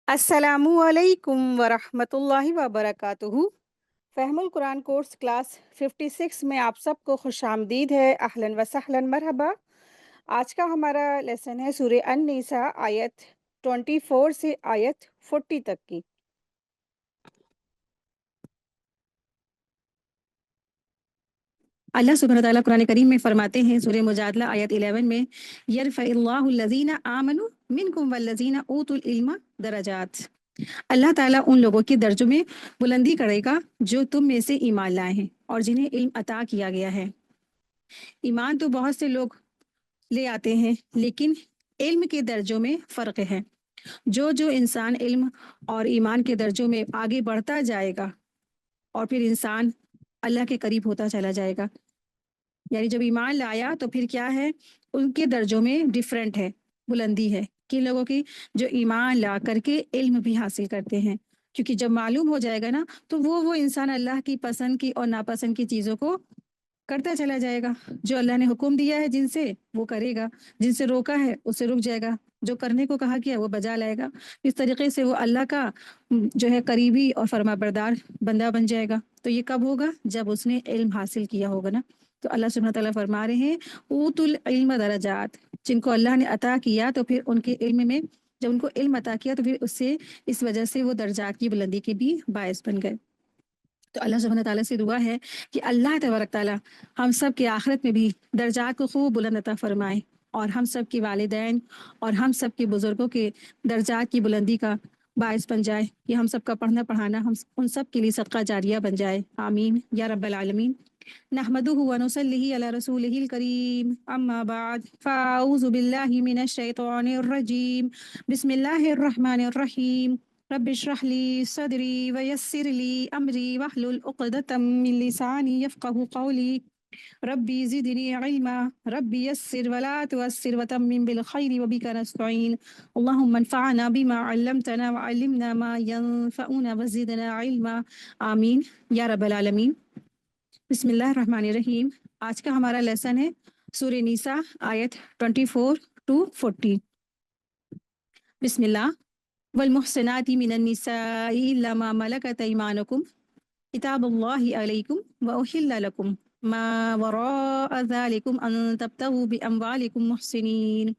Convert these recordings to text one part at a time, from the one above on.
السلام علیکم ورحمۃ اللہ وبرکاتہ۔ فہم القرآن کورس کلاس 56 میں آپ سب کو خوش آمدید ہے۔ اہلاً و سہلاً، مرحبا۔ آج کا ہمارا لیسن ہے سورہ النساء آیت 24 سے آیت 40 تک کی۔ اللہ سبحانہ تعالیٰ قرآن کریم میں فرماتے ہیں سورہ مجادلہ آیت 11 میں، یرفع اللہ الذین آمنوا منکم والذین اوتوا العلم درجات۔ اللہ تعالیٰ ان لوگوں کے درجوں میں بلندی کرے گا جو تم میں سے ایمان لائے ہیں اور جنہیں علم عطا کیا گیا ہے۔ ایمان تو بہت سے لوگ لے آتے ہیں، لیکن علم کے درجوں میں فرق ہے۔ جو انسان علم اور ایمان کے درجوں میں آگے بڑھتا جائے گا اور پھر انسان اللہ کے قریب ہوتا چلا جائے گا، یعنی جب ایمان لایا تو پھر کیا ہے، ان کے درجوں میں ڈیفرنٹ ہے، بلندی ہے۔ کن لوگوں کی جو ایمان لا کر کے علم بھی حاصل کرتے ہیں، کیونکہ جب معلوم ہو جائے گا نا تو وہ انسان اللہ کی پسند کی اور ناپسند کی چیزوں کو کرتا چلا جائے گا۔ جو اللہ نے حکم دیا ہے جن سے، وہ کرے گا، جن سے روکا ہے اس سے رک جائے گا، جو کرنے کو کہا کیا وہ بجا لائے گا۔ اس طریقے سے وہ اللہ کا جو ہے قریبی اور فرما بردار بندہ بن جائے گا۔ تو یہ کب ہوگا؟ جب اس نے علم حاصل کیا ہوگا نا۔ تو اللہ سبحانہ تعالیٰ فرما رہے ہیں اوت العلم درجات، جن کو اللہ نے عطا کیا تو پھر ان کے علم میں، جب ان کو علم عطا کیا تو پھر اس وجہ سے وہ درجات کی بلندی کے بھی باعث بن گئے۔ تو اللہ سبحانہ تعالیٰ سے دعا ہے کہ اللہ تبارک تعالیٰ ہم سب کے آخرت میں بھی درجات کو خوب بلند عطا فرمائے، اور ہم سب کے والدین اور ہم سب کے بزرگوں کے درجات کی بلندی کا باعث بن جائے، کہ ہم سب کا پڑھنا پڑھانا ہم ان سب کے لیے صدقہ جاریہ بن جائے، آمین یا رب العالمین۔ نحمده ونصلي على رسوله الكريم، أما بعد فأعوذ بالله من الشيطان الرجيم، بسم الله الرحمن الرحيم، رب اشرح لي صدري ويسر لي أمري واحلل عقدة من لساني يفقه قولي، ربي زدني علما، ربي يسر ولا تعسر وتمم بالخير وبك نستعين، اللهم انفعنا بما علمتنا وعلمنا ما ينفعنا وزدنا علما، آمین یا رب العالمین۔ بسم اللہ الرحمن الرحیم۔ آج کا ہمارا لیسن ہے سورہ نساء آیت 24 to 40۔ بسم اللہ۔ والمحصنات من النساء إلا ما ملكت أيمانكم كتاب الله عليكم وأحل لكم ما وراء ذلكم أن تبتغوا بأموالكم محسنين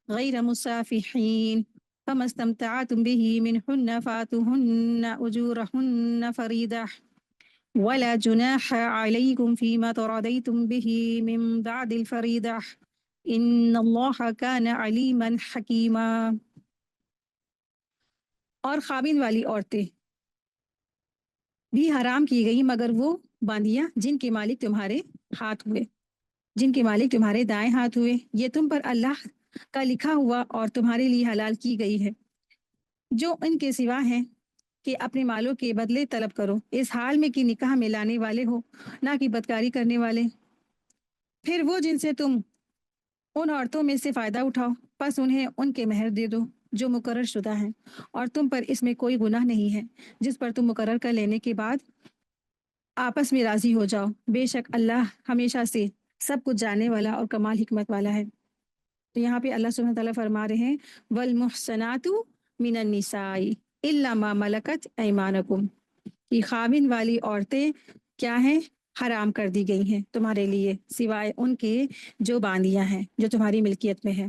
غير مسافحين، فما استمتعتم به منهن فآتوهن أجورهن فريضة، ولا جناح عليكم فيما تراضيتم به من بعد الفريضة، إن الله كان عليما حكيما۔ اور خاوند والی عورتیں بھی حرام کی گئی مگر وہ باندیاں جن کے مالک تمہارے ہاتھ ہوئے، جن کے مالک تمہارے دائیں ہاتھ ہوئے، یہ تم پر اللہ کا لکھا ہوا اور تمہارے لیے حلال کی گئی ہے، جو ان کے سوا ہیں کہ اپنے مالوں کے بدلے طلب کرو، اس حال میں کہ نکاح میں لانے والے ہو، نہ کہ بدکاری کرنے والے۔ پھر وہ جن سے تم ان عورتوں میں سے فائدہ اٹھاؤ، پس انہیں ان کے مہر دے دو جو مقرر شدہ ہیں، اور تم پر اس میں کوئی گناہ نہیں ہے جس پر تم مقرر کر لینے کے بعد آپس میں راضی ہو جاؤ، بے شک اللہ ہمیشہ سے سب کچھ جاننے والا اور کمال حکمت والا ہے۔ تو یہاں پہ اللہ سبحانہ تعالیٰ فرما رہے ہیں والمحصنات من النساء الا ما ملکت ایمانکم، کہ خاوند والی عورتیں کیا ہیں؟ حرام کر دی گئی ہیں تمہارے لیے سوائے ان کے جو باندیاں ہیں، جو تمہاری ملکیت میں ہیں۔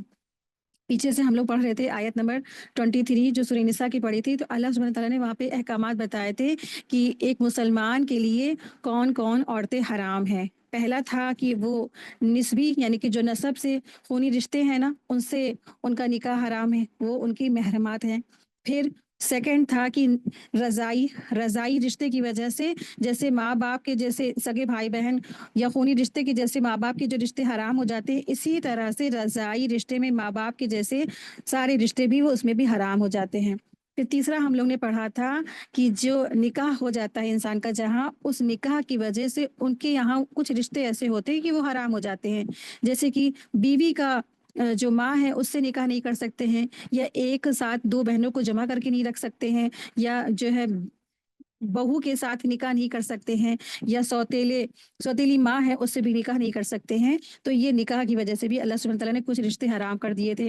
پیچھے سے ہم لوگ پڑھ رہے تھے آیت نمبر 23 جو سورہ نساء کی پڑھی تھی، تو اللہ سبحانہ تعالیٰ نے وہاں پہ احکامات بتائے تھے کہ ایک مسلمان کے لیے کون کون عورتیں حرام ہیں۔ پہلا تھا کہ وہ نسبی، یعنی کہ جو نسب سے خونی رشتے ہیں نا، ان سے ان کا نکاح حرام ہے، وہ ان کی محرمات ہیں۔ پھر سیکنڈ تھا کہ رضائی رشتے کی وجہ سے، جیسے ماں باپ کے جیسے سگے بھائی بہن یا خونی رشتے کے جیسے ماں باپ کے جو رشتے حرام ہو جاتے ہیں، اسی طرح سے رضائی رشتے میں ماں باپ کے جیسے سارے رشتے بھی وہ اس میں بھی حرام ہو جاتے ہیں۔ پھر تیسرا ہم لوگ نے پڑھا تھا کہ جو نکاح ہو جاتا ہے انسان کا، جہاں اس نکاح کی وجہ سے ان کے یہاں کچھ رشتے ایسے ہوتے ہیں کہ وہ حرام ہو جاتے ہیں، جیسے کہ بیوی کا جو ماں ہے اس سے نکاح نہیں کر سکتے ہیں، یا ایک ساتھ دو بہنوں کو جمع کر کے نہیں رکھ سکتے ہیں، یا جو ہے بہو کے ساتھ نکاح نہیں کر سکتے ہیں، یا سوتیلی ماں ہے اس سے بھی نکاح نہیں کر سکتے ہیں۔ تو یہ نکاح کی وجہ سے بھی اللہ سبحانہ تعالیٰ نے کچھ رشتے حرام کر دیے تھے۔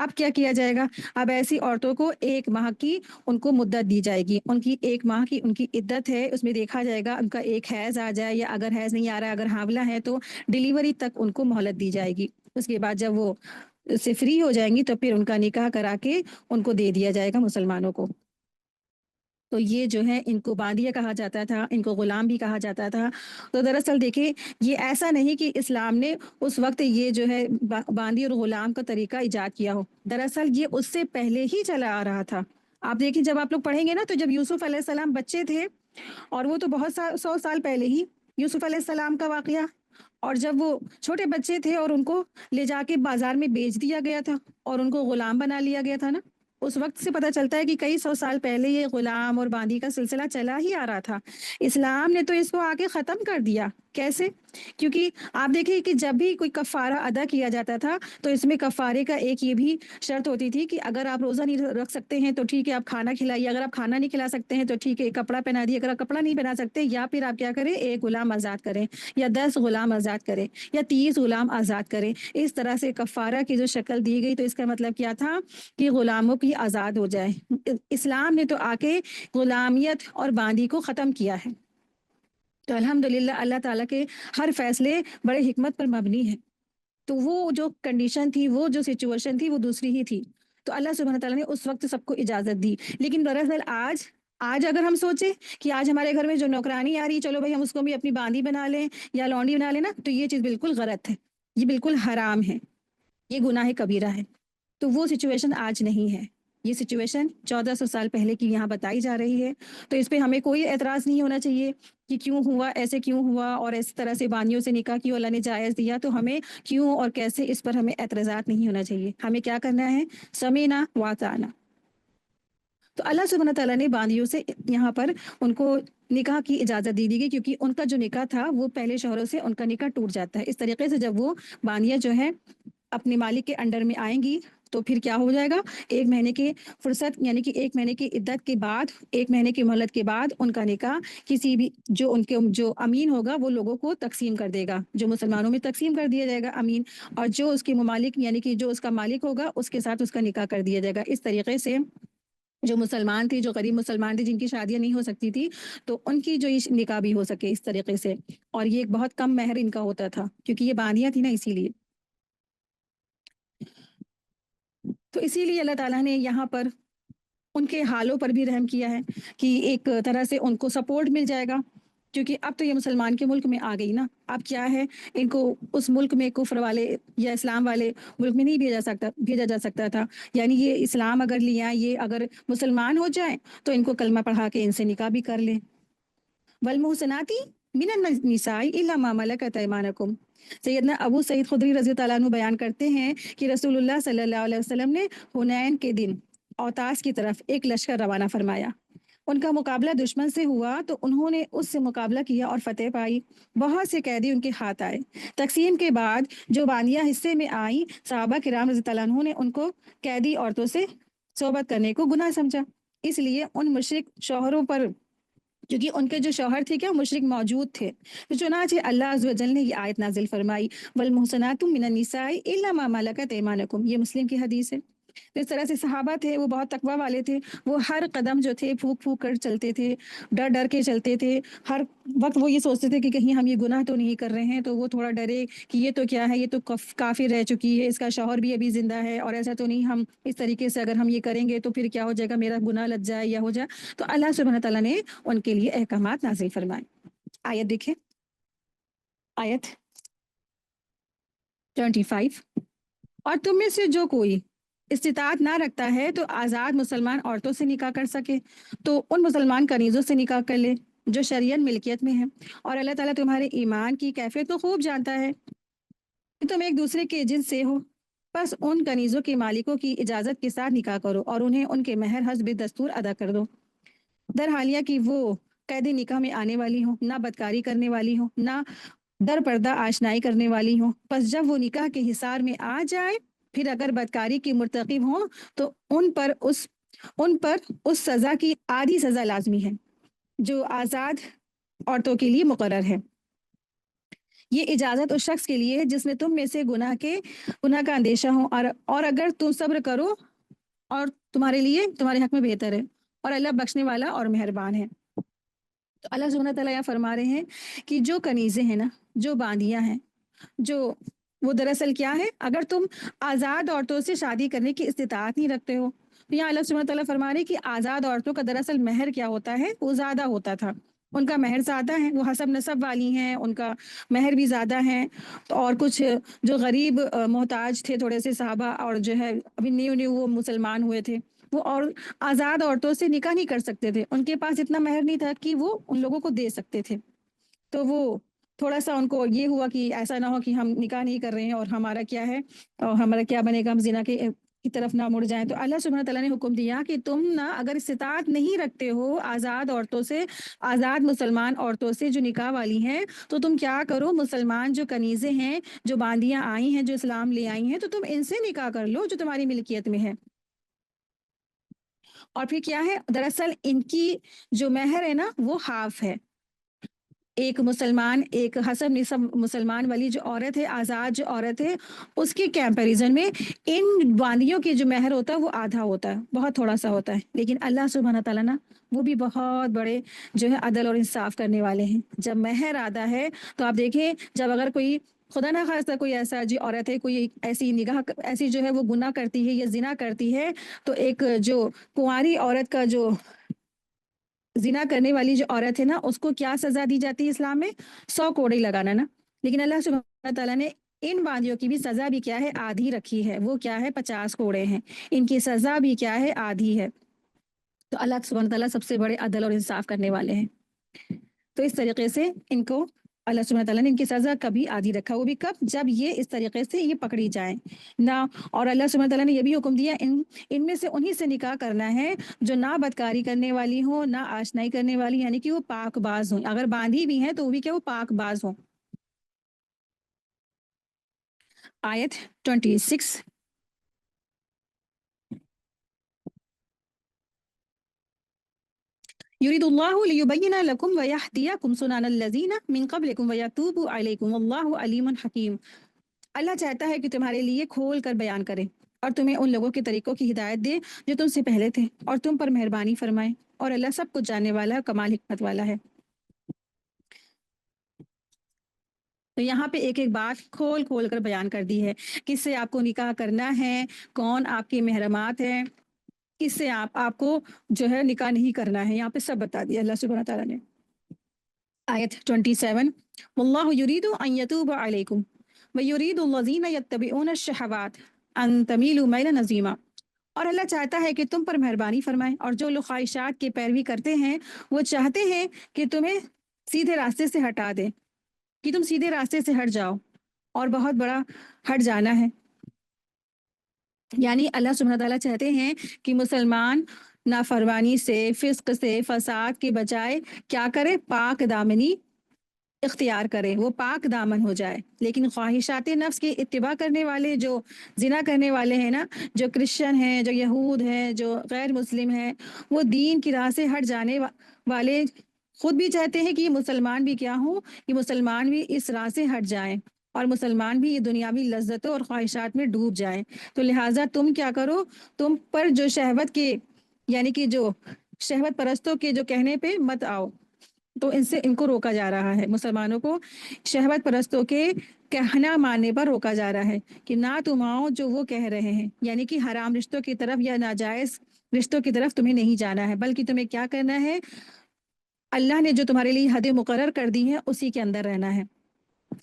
اب کیا کیا جائے گا؟ اب ایسی عورتوں کو 1 ماہ کی ان کو مدت دی جائے گی، ان کی 1 ماہ کی ان کی عدت ہے، اس میں دیکھا جائے گا ان کا ایک حیض آ جائے، یا اگر حیض نہیں آ رہا ہے، اگر حاملہ ہے تو ڈیلیوری تک ان کو مہلت دی جائے گی۔ اس کے بعد جب وہ سے فری ہو جائیں گی تو پھر ان کا نکاح کرا کے ان کو دے دیا جائے گا مسلمانوں کو۔ تو یہ جو ہے ان کو باندیا کہا جاتا تھا، ان کو غلام بھی کہا جاتا تھا۔ تو دراصل دیکھیں، یہ ایسا نہیں کہ اسلام نے اس وقت یہ جو ہے باندی اور غلام کا طریقہ ایجاد کیا ہو، دراصل یہ اس سے پہلے ہی چلا آ رہا تھا۔ آپ دیکھیں، جب آپ لوگ پڑھیں گے نا، تو جب یوسف علیہ السلام بچے تھے، اور وہ تو بہت 100 سال پہلے ہی یوسف علیہ السلام کا واقعہ، اور جب وہ چھوٹے بچے تھے اور ان کو لے جا کے بازار میں بیچ دیا گیا تھا اور ان کو غلام بنا لیا گیا تھا نا، اس وقت سے پتہ چلتا ہے کہ کئی 100 سال پہلے یہ غلام اور باندی کا سلسلہ چلا ہی آ رہا تھا۔ اسلام نے تو اس کو آگے ختم کر دیا۔ کیسے؟ کیونکہ آپ دیکھیں کہ جب بھی کوئی کفارہ ادا کیا جاتا تھا تو اس میں کفارے کا ایک یہ بھی شرط ہوتی تھی کہ اگر آپ روزہ نہیں رکھ سکتے ہیں تو ٹھیک ہے، آپ کھانا کھلائیے، اگر آپ کھانا نہیں کھلا سکتے ہیں تو ٹھیک ہے، کپڑا پہنا دیے، اگر آپ کپڑا نہیں پہنا سکتے، یا پھر آپ کیا کریں، 1 غلام آزاد کریں، یا 10 غلام آزاد کریں، یا 30 غلام آزاد کریں۔ اس طرح سے کفارہ کی جو شکل دی گئی، تو اس کا مطلب کیا تھا کہ غلاموں کی آزاد ہو جائے۔ اسلام نے تو آ کے غلامیت اور باندی کو ختم کیا ہے۔ تو الحمدللہ اللہ تعالیٰ کے ہر فیصلے بڑے حکمت پر مبنی ہے۔ تو وہ جو کنڈیشن تھی، وہ جو سچویشن تھی، وہ دوسری ہی تھی۔ تو اللہ سبحانہ تعالیٰ نے اس وقت سب کو اجازت دی، لیکن دراصل آج اگر ہم سوچیں کہ آج ہمارے گھر میں جو نوکرانی آ رہی، چلو بھائی ہم اس کو بھی اپنی باندی بنا لیں یا لونڈی بنا لیں نا، تو یہ چیز بالکل غلط ہے، یہ بالکل حرام ہے، یہ گناہ کبیرہ ہے۔ تو وہ سچویشن آج نہیں ہے، یہ سچویشن 1400 سال پہلے کی یہاں بتائی جا رہی ہے۔ تو اس پہ ہمیں کوئی اعتراض نہیں ہونا چاہیے کہ کیوں ہوا، ایسے کیوں ہوا، اور اس طرح سے باندیوں سے نکاح کیوں اللہ نے جائز دیا۔ تو ہمیں کیوں اور کیسے، اس پر ہمیں اعتراضات نہیں ہونا چاہیے۔ ہمیں کیا کرنا ہے؟ سمینا واطعنا۔ تو اللہ سبحانہ تعالیٰ نے باندیوں سے یہاں پر ان کو نکاح کی اجازت دی گئی، کیونکہ ان کا جو نکاح تھا وہ پہلے شوہروں سے ان کا نکاح ٹوٹ جاتا ہے۔ اس طریقے سے جب وہ باندیاں جو ہے اپنے مالک کے انڈر میں آئیں گی تو پھر کیا ہو جائے گا، 1 مہینے کی فرصت، یعنی کہ 1 مہینے کی عدت کے بعد، 1 مہینے کی مہلت کے بعد ان کا نکاح کسی بھی جو ان کے جو امین ہوگا وہ لوگوں کو تقسیم کر دے گا، جو مسلمانوں میں تقسیم کر دیا جائے گا امین، اور جو اس کے ممالک یعنی کہ جو اس کا مالک ہوگا اس کے ساتھ اس کا نکاح کر دیا جائے گا۔ اس طریقے سے جو مسلمان تھے، جو غریب مسلمان تھے، جن کی شادیاں نہیں ہو سکتی تھی، تو ان کی جو نکاح بھی ہو سکے اس طریقے سے۔ اور یہ ایک بہت کم مہر ان کا ہوتا تھا، کیونکہ یہ باندیاں تھیں نا، اسی لیے۔ تو اسی لیے اللہ تعالیٰ نے یہاں پر ان کے حالوں پر بھی رحم کیا ہے کہ ایک طرح سے ان کو سپورٹ مل جائے گا، کیونکہ اب تو یہ مسلمان کے ملک میں آ گئی نا۔ اب کیا ہے، ان کو اس ملک میں کفر والے یا اسلام والے ملک میں نہیں بھیجا جا سکتا تھا، یعنی یہ اسلام اگر لیا، یہ اگر مسلمان ہو جائیں تو ان کو کلمہ پڑھا کے ان سے نکاح بھی کر لیں۔ والمحصنات من النساء الا ما ملكت ايمانكم۔ سیدنا ابو سعید خدری رضی اللہ عنہ بیان کرتے ہیں کہ رسول اللہ صلی اللہ علیہ وسلم نے حنین کے دن اوتاس کی طرف ایک لشکر روانہ فرمایا۔ ان کا مقابلہ دشمن سے ہوا تو انہوں نے اس سے مقابلہ کیا اور فتح پائی۔ بہت سے قیدی ان کے ہاتھ آئے۔ تقسیم کے بعد جو باندیاں حصے میں آئیں، صحابہ کرام رضی اللہ عنہ نے ان کو قیدی عورتوں سے صحبت کرنے کو گناہ سمجھا، اس لیے ان مشرک شوہروں پر، کیونکہ ان کے جو شوہر تھے کیا مشرک موجود تھے، تو چنانچہ اللہ عز و جل نے یہ آیت نازل فرمائی، والمحصنات من النساء الا ما ملكت ايمانكم۔ یہ مسلم کی حدیث ہے۔ تو اس طرح سے صحابہ تھے، وہ بہت تقوی والے تھے، وہ ہر قدم جو تھے پھونک پھونک کر چلتے تھے، ڈر ڈر کے چلتے تھے، ہر وقت وہ یہ سوچتے تھے کہ کہیں ہم یہ گناہ تو نہیں کر رہے ہیں، تو وہ تھوڑا ڈرے کہ یہ تو کیا ہے، یہ تو کافر رہ چکی ہے، اس کا شوہر بھی ابھی زندہ ہے، اور ایسا تو نہیں ہم اس طریقے سے اگر ہم یہ کریں گے تو پھر کیا ہو جائے گا، میرا گناہ لگ جائے یا ہو جائے۔ تو اللہ سبحانہ تعالیٰ نے ان کے لیے احکامات نازل فرمائے۔ آیت دیکھیں، آیت 25، اور تم میں سے جو کوئی استطاعت نہ رکھتا ہے تو آزاد مسلمان عورتوں سے نکاح کر سکے تو ان مسلمان کنیزوں سے نکاح کر لے جو شریعت ملکیت میں ہیں، اور اللہ تعالیٰ تمہارے ایمان کی کیفیت کو خوب جانتا ہے کہ تم ایک دوسرے کے جنس سے ہو، بس ان کنیزوں کے مالکوں کی اجازت کے ساتھ نکاح کرو اور انہیں ان کے مہر حسب دستور ادا کر دو، در حالیہ کہ وہ قید نکاح میں آنے والی ہوں، نہ بدکاری کرنے والی ہوں، نہ در پردہ آشنائی کرنے والی ہوں۔ پس جب وہ نکاح کے حصار میں آ جائے، پھر اگر بدکاری کی مرتکب ہوں تو ان پر اس سزا کی آدھی سزا لازمی ہے جو آزاد عورتوں کے لیے مقرر ہے، یہ اجازت اس شخص کے لیے ہے جس میں تم میں سے گناہ کا اندیشہ ہو، اور اگر تم صبر کرو اور تمہارے لیے تمہارے حق میں بہتر ہے، اور اللہ بخشنے والا اور مہربان ہے۔ تو اللہ سبحانہ تعالیٰ یہ فرما رہے ہیں کہ جو کنیزیں ہیں نا، جو باندیاں ہیں، جو وہ دراصل کیا ہے، اگر تم آزاد عورتوں سے شادی کرنے کی استطاعت نہیں رکھتے ہو، تو یہاں اللہ سبحانہ تعالیٰ فرما رہے ہیں کہ آزاد عورتوں کا دراصل مہر کیا ہوتا ہے، وہ زیادہ ہوتا تھا، ان کا مہر زیادہ ہے، وہ حسب نسب والی ہیں، ان کا مہر بھی زیادہ ہے۔ تو اور کچھ جو غریب محتاج تھے تھوڑے سے صحابہ، اور جو ہے ابھی نیو نیو وہ مسلمان ہوئے تھے، وہ اور آزاد عورتوں سے نکاح نہیں کر سکتے تھے، ان کے پاس اتنا مہر نہیں تھا کہ وہ ان لوگوں کو دے سکتے تھے۔ تو وہ تھوڑا سا ان کو یہ ہوا کہ ایسا نہ ہو کہ ہم نکاح نہیں کر رہے ہیں اور ہمارا کیا ہے، اور ہمارا کیا بنے گا، ہم زنا کی طرف نہ مڑ جائیں۔ تو اللہ سبحانہ تعالیٰ نے حکم دیا کہ تم نہ اگر استطاعت نہیں رکھتے ہو آزاد عورتوں سے، آزاد مسلمان عورتوں سے جو نکاح والی ہیں، تو تم کیا کرو، مسلمان جو کنیزیں ہیں، جو باندیاں آئی ہیں، جو اسلام لے آئی ہیں، تو تم ان سے نکاح کر لو جو تمہاری ملکیت میں ہے۔ اور پھر کیا ہے، دراصل ان کی جو مہر ہے نا وہ ہاف ہے۔ ایک مسلمان، ایک حسب نسب مسلمان والی جو عورت ہے، آزاد جو عورت ہے، اس کے کمپیریزن میں ان باندیوں کی جو مہر ہوتا ہے وہ آدھا ہوتا ہے، بہت تھوڑا سا ہوتا ہے۔ لیکن اللہ سبحانہ تعالیٰ نا وہ بھی بہت بڑے جو ہے عدل اور انصاف کرنے والے ہیں۔ جب مہر آدھا ہے تو آپ دیکھیں، جب اگر کوئی خدا نہ خواستہ کوئی ایسا جی عورت ہے، کوئی ایسی نگاہ ایسی جو ہے وہ گناہ کرتی ہے یا زنا کرتی ہے، تو ایک جو کنواری عورت کا جو زنا کرنے والی جو عورت ہے نا، اس کو کیا سزا دی جاتی ہے اسلام میں؟ 100 کوڑی لگانا نا۔ لیکن اللہ سبحانہ تعالیٰ نے ان باندیوں کی بھی سزا بھی کیا ہے، آدھی رکھی ہے، وہ کیا ہے، 50 کوڑے ہیں، ان کی سزا بھی کیا ہے، آدھی ہے۔ تو اللہ سبحانہ تعالیٰ سب سے بڑے عدل اور انصاف کرنے والے ہیں۔ تو اس طریقے سے ان کو اللہ سبحانہ تعالیٰ نے ان کی سزا کبھی آدھی رکھا، وہ بھی کب، جب یہ اس طریقے سے یہ پکڑی جائیں نہ۔ اور اللہ سبحانہ تعالیٰ نے یہ بھی حکم دیا، ان میں سے انہی سے نکاح کرنا ہے جو نہ بدکاری کرنے والی ہوں، نہ آشنائی کرنے والی، یعنی کہ وہ پاک باز ہوں۔ اگر باندھی بھی ہیں تو وہ بھی کیا، وہ پاک باز ہوں۔ آیت 26۔ یرید اللہ لیبین لکم ویہدیکم سنن الذین من قبلکم ویتوب علیکم واللہ علیم حکیم۔ اللہ چاہتا ہے کہ تمہارے لیے کھول کر بیان کرے اور تمہیں ان لوگوں کے طریقوں کی ہدایت دے جو تم سے پہلے تھے، اور تم پر مہربانی فرمائے، اور اللہ سب کچھ جاننے والا ہے، کمال حکمت والا ہے۔ تو یہاں پہ ایک ایک بات کھول کھول کر بیان کر دی ہے، کس سے آپ کو نکاح کرنا ہے، کون آپ کے محرمات ہیں، کس سے آپ کو جو ہے نکاح نہیں کرنا ہے، یہاں پہ سب بتا دیا اللہ سبحانہ تعالیٰ نے۔ آیت 27، واللہ یرید ان یتوب علیکم ویرید الذین یتبعون الشہوات ان تمیلوا میلا عظیما۔ اور اللہ چاہتا ہے کہ تم پر مہربانی فرمائے، اور جو لوگ خواہشات کی پیروی کرتے ہیں وہ چاہتے ہیں کہ تمہیں سیدھے راستے سے ہٹا دے، کہ تم سیدھے راستے سے ہٹ جاؤ، اور بہت بڑا ہٹ جانا ہے۔ یعنی اللہ سبحانہ تعالیٰ چاہتے ہیں کہ مسلمان نافرمانی سے، فسق سے، فساد کے بجائے کیا کرے، پاک دامنی اختیار کرے، وہ پاک دامن ہو جائے۔ لیکن خواہشات نفس کی اتباع کرنے والے، جو زنا کرنے والے ہیں نا، جو کرسچن ہیں، جو یہود ہیں، جو غیر مسلم ہیں، وہ دین کی راہ سے ہٹ جانے والے خود بھی چاہتے ہیں کہ یہ مسلمان بھی کیا ہوں، یہ مسلمان بھی اس راہ سے ہٹ جائیں، اور مسلمان بھی یہ دنیاوی لذتوں اور خواہشات میں ڈوب جائیں۔ تو لہٰذا تم کیا کرو، تم پر جو شہوت کے، یعنی کہ جو شہوت پرستوں کے جو کہنے پہ مت آؤ۔ تو ان کو روکا جا رہا ہے، مسلمانوں کو شہوت پرستوں کے کہنا ماننے پر روکا جا رہا ہے کہ نہ تم آؤ جو وہ کہہ رہے ہیں، یعنی کہ حرام رشتوں کی طرف یا ناجائز رشتوں کی طرف تمہیں نہیں جانا ہے، بلکہ تمہیں کیا کرنا ہے، اللہ نے جو تمہارے لیے حدیں مقرر کر دی ہیں اسی کے اندر رہنا ہے۔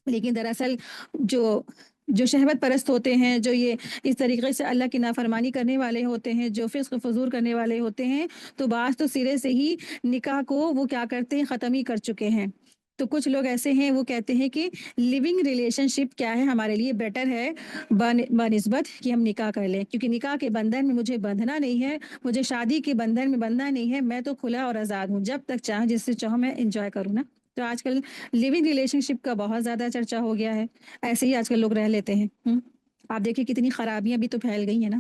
لیکن دراصل جو شہوت پرست ہوتے ہیں، جو یہ اس طریقے سے اللہ کی نافرمانی کرنے والے ہوتے ہیں، جو فسق فجور کرنے والے ہوتے ہیں، تو بعض تو سرے سے ہی نکاح کو وہ کیا کرتے ہیں، ختم ہی کر چکے ہیں۔ تو کچھ لوگ ایسے ہیں، وہ کہتے ہیں کہ لیونگ ریلیشن شپ کیا ہے، ہمارے لیے بیٹر ہے بنسبت کہ ہم نکاح کر لیں، کیونکہ نکاح کے بندھن میں مجھے بندھنا نہیں ہے، مجھے شادی کے بندھن میں بندھنا نہیں ہے، میں تو کھلا اور آزاد ہوں، جب تک چاہوں جس سے چاہوں میں انجوائے کروں نا۔ تو آج کل لیونگ ریلیشن شپ کا بہت زیادہ چرچا ہو گیا ہے، ایسے ہی آج کل لوگ رہ لیتے ہیں۔ آپ دیکھیں کتنی خرابیاں بھی تو پھیل گئی ہیں نا،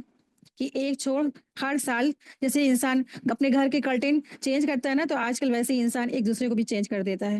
کہ ایک چھوڑ ہر سال جیسے انسان اپنے گھر کے کرٹن چینج کرتا ہے نا، تو آج کل ویسے ہی انسان ایک دوسرے کو بھی چینج کر دیتا ہے۔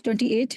28,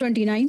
29,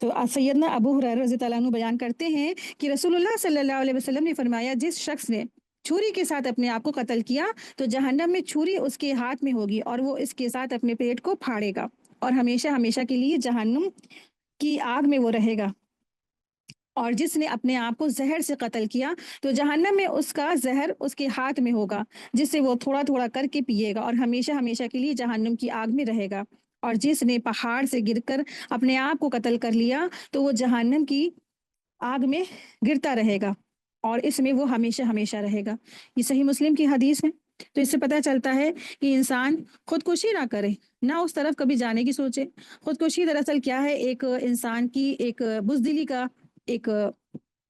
تو سیدنا ابو ہریرہ رضی اللہ عنہ بیان کرتے ہیں کہ رسول اللہ صلی اللہ علیہ وسلم نے فرمایا جس شخص نے چھری کے ساتھ اپنے آپ کو قتل کیا تو جہنم میں چھری اس کے ہاتھ میں ہوگی اور وہ اس کے ساتھ اپنے پیٹ کو پھاڑے گا اور ہمیشہ ہمیشہ کے لیے جہنم کی آگ میں وہ رہے گا۔ اور جس نے اپنے آپ کو زہر سے قتل کیا تو جہنم میں اس کا زہر اس کے ہاتھ میں ہوگا جس سے وہ تھوڑا تھوڑا کر کے پیے گا اور ہمیشہ ہمیشہ کے لیے جہنم کی آگ میں رہے گا۔ اور جس نے پہاڑ سے گر کر اپنے آپ کو قتل کر لیا تو وہ جہنم کی آگ میں گرتا رہے گا اور اس میں وہ ہمیشہ ہمیشہ رہے گا۔ یہ صحیح مسلم کی حدیث ہے۔ تو اس سے پتہ چلتا ہے کہ انسان خودکشی نہ کرے، نہ اس طرف کبھی جانے کی سوچے۔ خودکشی دراصل کیا ہے؟ ایک انسان کی ایک بزدلی کا ایک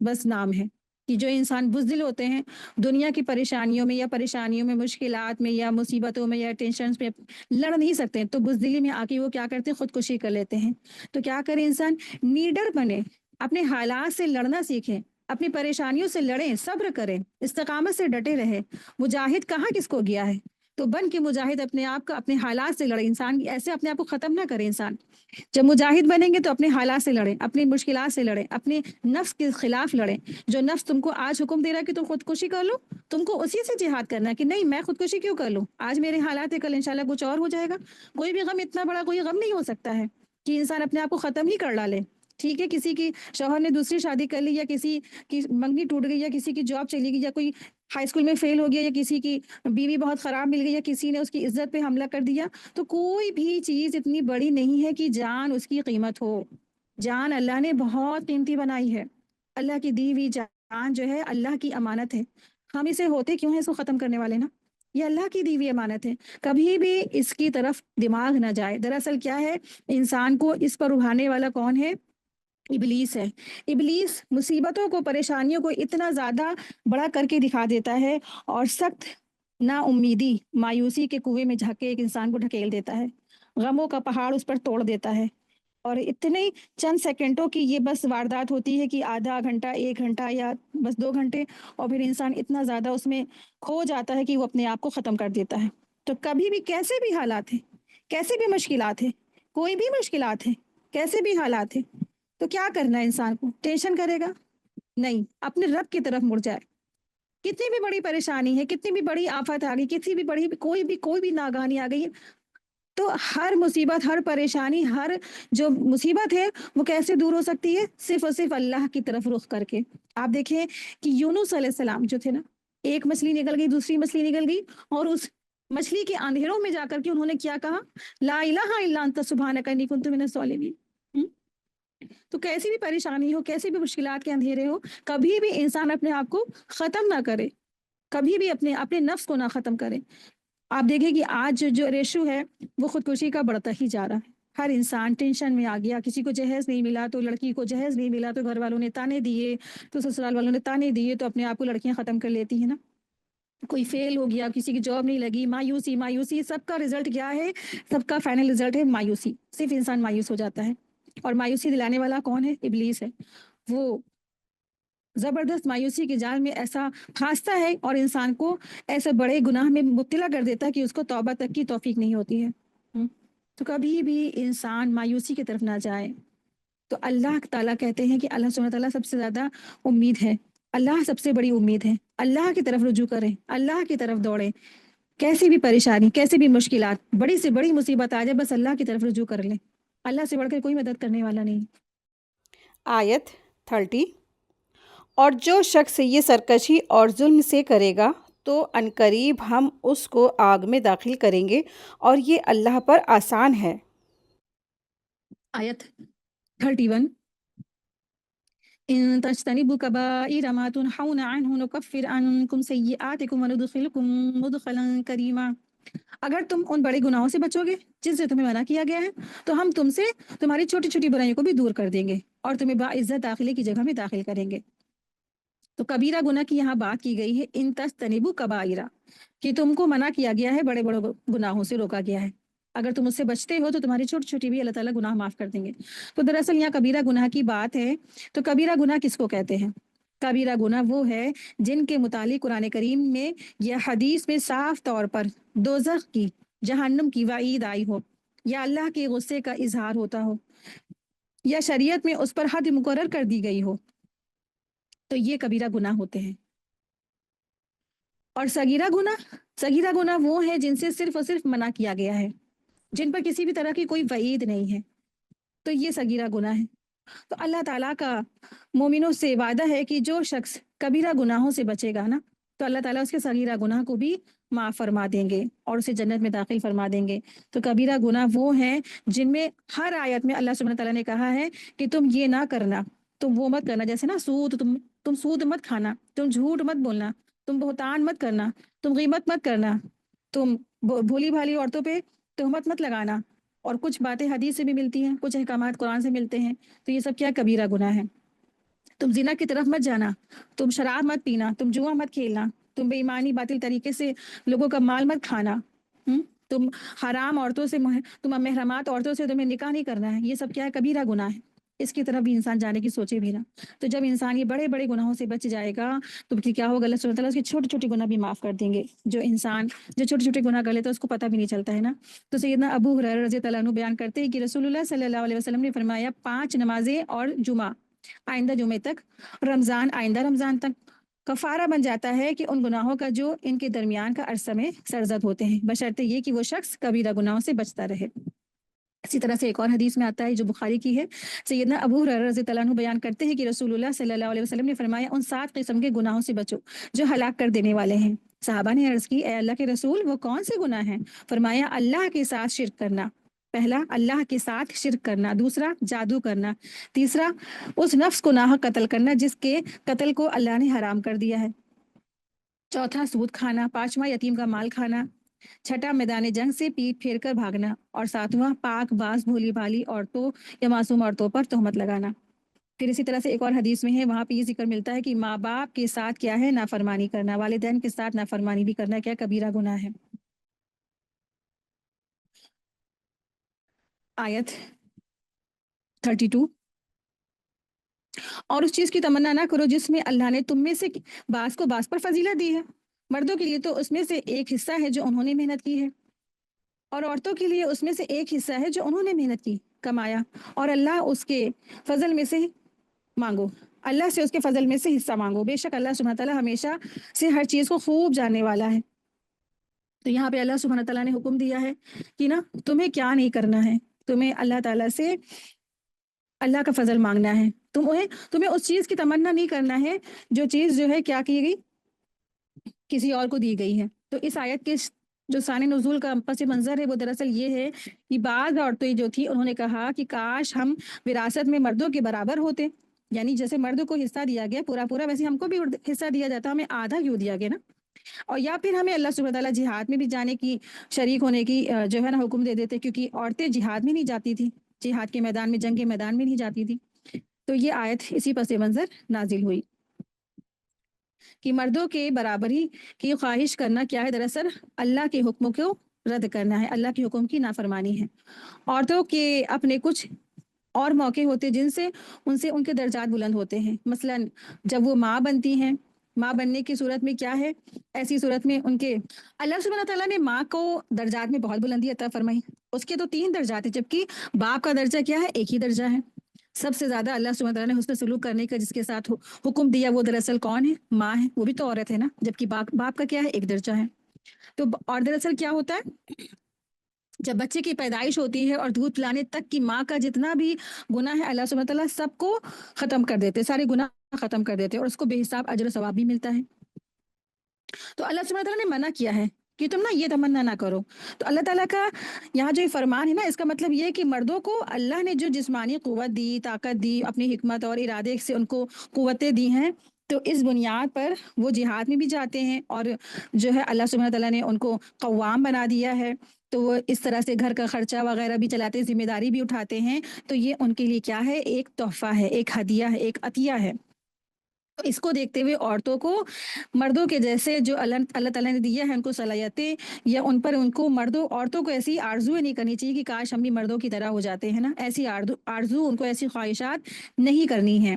بس نام ہے کہ جو انسان بزدل ہوتے ہیں دنیا کی پریشانیوں میں یا پریشانیوں میں، مشکلات میں یا مصیبتوں میں یا ٹینشنز میں لڑ نہیں سکتے تو بزدلی میں آ کے وہ کیا کرتے ہیں؟ خودکشی کر لیتے ہیں۔ تو کیا کرے انسان؟ نیڈر بنے، اپنے حالات سے لڑنا سیکھیں، اپنی پریشانیوں سے لڑیں، صبر کریں، استقامت سے ڈٹے رہے۔ مجاہد کہاں کس کو گیا ہے؟ تو بن کے مجاہد اپنے آپ کا اپنے حالات سے لڑے۔ انسان ایسے اپنے آپ کو ختم نہ کرے۔ انسان جب مجاہد بنیں گے تو اپنے حالات سے لڑیں، اپنی مشکلات سے لڑیں، اپنے نفس کے خلاف لڑیں۔ جو نفس تم کو آج حکم دے رہا ہے کہ تم خودکشی کر لو، تم کو اسی سے جہاد کرنا ہے کہ نہیں میں خودکشی کیوں کر لوں؟ آج میرے حالات ہے، کل انشاءاللہ کچھ اور ہو جائے گا۔ کوئی بھی غم اتنا بڑا کوئی غم نہیں ہو سکتا ہے کہ انسان اپنے آپ کو ختم ہی کر ڈالے۔ ٹھیک ہے، کسی کی شوہر نے دوسری شادی کر لی یا کسی کی منگنی ٹوٹ گئی یا کسی کی جاب چلی گئی یا کوئی ہائی اسکول میں فیل ہو گیا یا کسی کی بیوی بہت خراب مل گئی یا کسی نے اس کی عزت پہ حملہ کر دیا، تو کوئی بھی چیز اتنی بڑی نہیں ہے کہ جان اس کی قیمت ہو۔ جان اللہ نے بہت قیمتی بنائی ہے۔ اللہ کی دی ہوئی جان جو ہے اللہ کی امانت ہے۔ ہم اسے ہوتے کیوں ہیں اس کو ختم کرنے والے نا؟ یہ اللہ کی دی ہوئی امانت ہے، کبھی بھی اس کی طرف دماغ نہ جائے۔ دراصل کیا ہے، انسان کو اس پر ابھارنے والا کون ہے؟ ابلیس ہے۔ ابلیس مصیبتوں کو، پریشانیوں کو اتنا زیادہ بڑا کر کے دکھا دیتا ہے اور سخت نا امیدی، مایوسی کے کنویں میں جھک کے ایک انسان کو ڈھکیل دیتا ہے، غموں کا پہاڑ اس پر توڑ دیتا ہے۔ اور اتنے چند سیکنڈوں کی یہ بس واردات ہوتی ہے کہ آدھا گھنٹہ، 1 گھنٹہ یا بس 2 گھنٹے، اور پھر انسان اتنا زیادہ اس میں کھو جاتا ہے کہ وہ اپنے آپ کو ختم کر دیتا ہے۔ تو کبھی بھی کیسے بھی حالات ہیں، کیسے بھی مشکلات ہیں، کوئی بھی مشکلات ہیں، کیسے بھی حالات ہیں، تو کیا کرنا ہے انسان کو؟ ٹینشن کرے گا؟ نہیں، اپنے رب کی طرف مڑ جائے۔ کتنی بھی بڑی پریشانی ہے، کتنی بھی بڑی آفت آ گئی، کتنی بھی بڑی کوئی بھی ناگہانی آ گئی ہے، تو ہر مصیبت، ہر پریشانی، ہر جو مصیبت ہے وہ کیسے دور ہو سکتی ہے؟ صرف اور صرف اللہ کی طرف رخ کر کے۔ آپ دیکھیں کہ یونس علیہ السلام جو تھے نا، ایک مچھلی نکل گئی، دوسری مچھلی نکل گئی، اور اس مچھلی کے اندھیروں میں جا کر کے انہوں نے کیا کہا؟ لا الہ الا انت سبحانک انی کنت من الظالمین۔ تو کیسی بھی پریشانی ہو، کیسی بھی مشکلات کے اندھیرے ہو، کبھی بھی انسان اپنے آپ کو ختم نہ کرے، کبھی بھی اپنے نفس کو نہ ختم کرے۔ آپ دیکھیں کہ آج جو ریشو ہے وہ خودکشی کا بڑھتا ہی جا رہا ہے۔ ہر انسان ٹینشن میں آ گیا، کسی کو جہیز نہیں ملا تو لڑکی کو جہیز نہیں ملا تو گھر والوں نے تانے دیے، تو سسرال والوں نے تانے دیے، تو اپنے آپ کو لڑکیاں ختم کر لیتی ہیں نا۔ کوئی فیل ہو گیا، کسی کی جاب نہیں لگی، مایوسی مایوسی، سب کا رزلٹ کیا ہے؟ سب کا فائنل رزلٹ ہے مایوسی۔ صرف انسان مایوس ہو جاتا ہے، اور مایوسی دلانے والا کون ہے؟ ابلیس ہے۔ وہ زبردست مایوسی کے جال میں ایسا پھانستا ہے اور انسان کو ایسے بڑے گناہ میں مبتلا کر دیتا ہے کہ اس کو توبہ تک کی توفیق نہیں ہوتی ہے۔ تو کبھی بھی انسان مایوسی کی طرف نہ جائے۔ تو اللہ تعالیٰ کہتے ہیں کہ اللہ سبحانہ تعالیٰ سب سے زیادہ امید ہے، اللہ سب سے بڑی امید ہے۔ اللہ کی طرف رجوع کریں، اللہ کی طرف دوڑیں۔ کیسی بھی پریشانی، کیسی بھی مشکلات، بڑی سے بڑی مصیبت آ جائے، بس اللہ کی طرف رجوع کر لیں۔ اللہ سے بڑھ کر کوئی مدد کرنے والا نہیں۔ آیت 30۔ اور جو شخص یہ سرکشی اور ظلم سے کرے گا تو عنقریب ہم اس کو آگ میں داخل کریں گے، اور یہ اللہ پر آسان ہے۔ آیت 31۔ ان تجتنبوا كبائر ما تنهون عنه نكفر عنكم سيئاتكم وندخلكم مدخلا كريما۔ اگر تم ان بڑے گناہوں سے بچو گے جن سے تمہیں منع کیا گیا ہے تو ہم تم سے تمہاری چھوٹی چھوٹی برائیوں کو بھی دور کر دیں گے اور تمہیں باعزت داخلے کی جگہ میں داخل کریں گے۔ تو کبیرہ گناہ کی یہاں بات کی گئی ہے، ان تجتنبوا کبائر، کہ تم کو منع کیا گیا ہے، بڑے بڑے گناہوں سے روکا گیا ہے۔ اگر تم اس سے بچتے ہو تو تمہاری چھوٹی چھوٹی بھی اللہ تعالیٰ گناہ معاف کر دیں گے۔ تو دراصل یہاں کبیرہ گناہ کی بات ہے۔ تو کبیرہ گناہ کس کو کہتے ہیں؟ کبیرہ گناہ وہ ہے جن کے متعلق قرآن کریم میں یا حدیث میں صاف طور پر دوزخ کی، جہنم کی وعید آئی ہو، یا اللہ کے غصے کا اظہار ہوتا ہو، یا شریعت میں اس پر حد مقرر کر دی گئی ہو تو یہ کبیرہ گناہ ہوتے ہیں۔ اور صغیرہ گناہ وہ ہیں جن سے صرف اور صرف منع کیا گیا ہے، جن پر کسی بھی طرح کی کوئی وعید نہیں ہے، تو یہ صغیرہ گناہ ہے۔ تو اللہ تعالیٰ کا مومنوں سے وعدہ ہے کہ جو شخص کبیرہ گناہوں سے بچے گا نا تو اللہ تعالیٰ اس کے صغیرہ گناہ کو بھی معاف فرما دیں گے اور اسے جنت میں داخل فرما دیں گے۔ تو کبیرہ گناہ وہ ہیں جن میں ہر آیت میں اللہ سبحانہ تعالیٰ نے کہا ہے کہ تم یہ نہ کرنا، تم وہ مت کرنا، جیسے نا سود، تم سود مت کھانا، تم جھوٹ مت بولنا، تم بہتان مت کرنا، تم غیبت مت کرنا، تم بھولی بھالی عورتوں پہ تہمت مت لگانا، اور کچھ باتیں حدیث سے بھی ملتی ہیں، کچھ احکامات قرآن سے ملتے ہیں۔ تو یہ سب کیا کبیرہ گناہ ہے۔ تم زنا کی طرف مت جانا، تم شراب مت پینا، تم جوا مت کھیلنا، تم بے ایمانی باطل طریقے سے لوگوں کا مال مت کھانا، تم حرام عورتوں سے تم محرمات عورتوں سے تمہیں نکاح نہیں کرنا ہے، یہ سب کیا ہے کبیرہ گناہ ہے۔ اس کی طرف بھی انسان جانے کی سوچے بھی نا۔ تو جب انسان یہ بڑے بڑے گناہوں سے بچ جائے گا تو پھر کیا ہوگا، اللہ سبحانہ تعالیٰ اس کے چھوٹے چھوٹے گناہ بھی معاف کر دیں گے۔ جو انسان جو چھوٹے چھوٹے گناہ کر لیتا ہے اس کو پتہ بھی نہیں چلتا ہے نا۔ تو سیدنا ابو ہریرہ رضی اللہ عنہ بیان کرتے ہیں کہ رسول اللہ صلی اللہ علیہ وسلم نے فرمایا 5 نمازیں اور جمعہ آئندہ جمعے تک، رمضان آئندہ رمضان تک کفارہ بن جاتا ہے کہ ان گناہوں کا جو ان کے درمیان کا عرصہ میں سرزد ہوتے ہیں، بشرطے یہ کہ وہ شخص کبیرہ گناہوں سے بچتا رہے۔ اسی طرح سے ایک اور حدیث میں آتا ہے جو بخاری کی ہے، سیدنا ابو ہریرہ رضی اللہ عنہ بیان کرتے ہیں کہ رسول اللہ صلی اللہ علیہ وسلم نے فرمایا ان 7 قسم کے گناہوں سے بچو جو ہلاک کر دینے والے ہیں۔ صحابہ نے عرض کی اے اللہ کے رسول وہ کون سے گناہ ہیں؟ فرمایا اللہ کے ساتھ شرک کرنا، پہلا اللہ کے ساتھ شرک کرنا، دوسرا جادو کرنا، تیسرا اس نفس کو ناحق قتل کرنا جس کے قتل کو اللہ نے حرام کر دیا ہے، چوتھا سود کھانا، پانچواں یتیم کا مال کھانا، چھٹا میدان جنگ سے پیٹ پھیر کر بھاگنا، اور ساتواں پاک باز بھولی بھالی عورتوں یا معصوم عورتوں پر تہمت لگانا۔ پھر اسی طرح سے ایک اور حدیث میں ہے، وہاں پہ یہ ذکر ملتا ہے کہ ماں باپ کے ساتھ کیا ہے نافرمانی کرنا، والدین کے ساتھ نافرمانی بھی کرنا کیا کبیرہ گناہ ہے۔ آیت 32، اور اس چیز کی تمنا نہ کرو جس میں اللہ نے تم میں سے بعض کو بعض پر فضیلت دی ہے، مردوں کے لیے تو اس میں سے ایک حصہ ہے جو انہوں نے محنت کی ہے، اور عورتوں کے لیے اس میں سے ایک حصہ ہے جو انہوں نے محنت کی کمایا، اور اللہ اس کے فضل میں سے مانگو، اللہ سے اس کے فضل میں سے حصہ مانگو، بے شک اللہ سبحانہ تعالیٰ ہمیشہ سے ہر چیز کو خوب جاننے والا ہے۔ تو یہاں پہ اللہ سبحانہ تعالیٰ نے حکم دیا ہے کہ نا تمہیں کیا نہیں کرنا ہے، تمہیں اللہ تعالیٰ سے اللہ کا فضل مانگنا ہے، تمہیں اس چیز کی تمنا نہیں کرنا ہے جو چیز جو ہے کیا کی گئی کسی اور کو دی گئی ہے۔ تو اس آیت کے جو ثانی نزول کا پس منظر ہے وہ دراصل یہ ہے کہ بعض عورتیں جو تھی انہوں نے کہا کہ کاش ہم وراثت میں مردوں کے برابر ہوتے، یعنی جیسے مرد کو حصہ دیا گیا پورا پورا ویسے ہم کو بھی حصہ دیا جاتا، ہمیں آدھا کیوں دیا گیا نا، اور یا پھر ہمیں اللہ سبحانہ تعالیٰ جہاد میں بھی جانے کی شریک ہونے کی جو ہے نا حکم دے دیتے، کیونکہ عورتیں جہاد میں نہیں جاتی تھی، جہاد کے میدان میں جنگ کے میدان میں نہیں جاتی تھی۔ تو یہ آیت اسی پس منظر نازل ہوئی کہ مردوں کے برابری کی خواہش کرنا کیا ہے، دراصل اللہ کے حکموں کو رد کرنا ہے، اللہ کے حکم کی نافرمانی ہے۔ عورتوں کے اپنے کچھ اور موقع ہوتے جن سے ان کے درجات بلند ہوتے ہیں، مثلا جب وہ ماں بنتی ہیں، ماں بننے کی صورت میں کیا ہے، ایسی صورت میں ان کے اللہ سبحانہ تعالیٰ نے ماں کو درجات میں بہت بلندی عطا فرمائی، اس کے تو 3 درجات ہیں، جبکہ باپ کا درجہ کیا ہے، ایک ہی درجہ ہے۔ سب سے زیادہ اللہ سبحانہ تعالیٰ نے حسن سلوک کرنے کا جس کے ساتھ حکم دیا وہ دراصل کون ہے، ماں ہے، وہ بھی تو عورت ہے نا، جبکہ باپ کا کیا ہے، ایک درجہ ہے۔ تو اور دراصل کیا ہوتا ہے، جب بچے کی پیدائش ہوتی ہے اور دودھ پلانے تک کی ماں کا جتنا بھی گناہ ہے اللہ سبحانہ تعالیٰ سب کو ختم کر دیتے، سارے گناہ ختم کر دیتے، اور اس کو بے حساب اجر و ثواب بھی ملتا ہے۔ تو اللہ سبحانہ تعالیٰ نے منع کیا ہے کہ تم نا یہ تمنا نہ کرو۔ تو اللہ تعالیٰ کا یہاں جو فرمان ہے نا، اس کا مطلب یہ ہے کہ مردوں کو اللہ نے جو جسمانی قوت دی، طاقت دی، اپنی حکمت اور ارادے سے ان کو قوتیں دی ہیں، تو اس بنیاد پر وہ جہاد میں بھی جاتے ہیں، اور جو ہے اللہ سبحانہ تعالیٰ نے ان کو قوام بنا دیا ہے، تو وہ اس طرح سے گھر کا خرچہ وغیرہ بھی چلاتے، ذمہ داری بھی اٹھاتے ہیں۔ تو یہ ان کے لیے کیا ہے، ایک تحفہ ہے، ایک ہدیہ ہے، ایک عطیہ ہے۔ تو اس کو دیکھتے ہوئے عورتوں کو مردوں کے جیسے جو اللہ تعالیٰ نے دیا ہے ان کو صلاحیتیں، یا ان پر ان کو عورتوں کو ایسی آرزویں نہیں کرنی چاہیے کہ کاش ہم بھی مردوں کی طرح ہو جاتے ہیں نا، ایسی آرزو ان کو ایسی خواہشات نہیں کرنی ہیں۔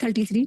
33।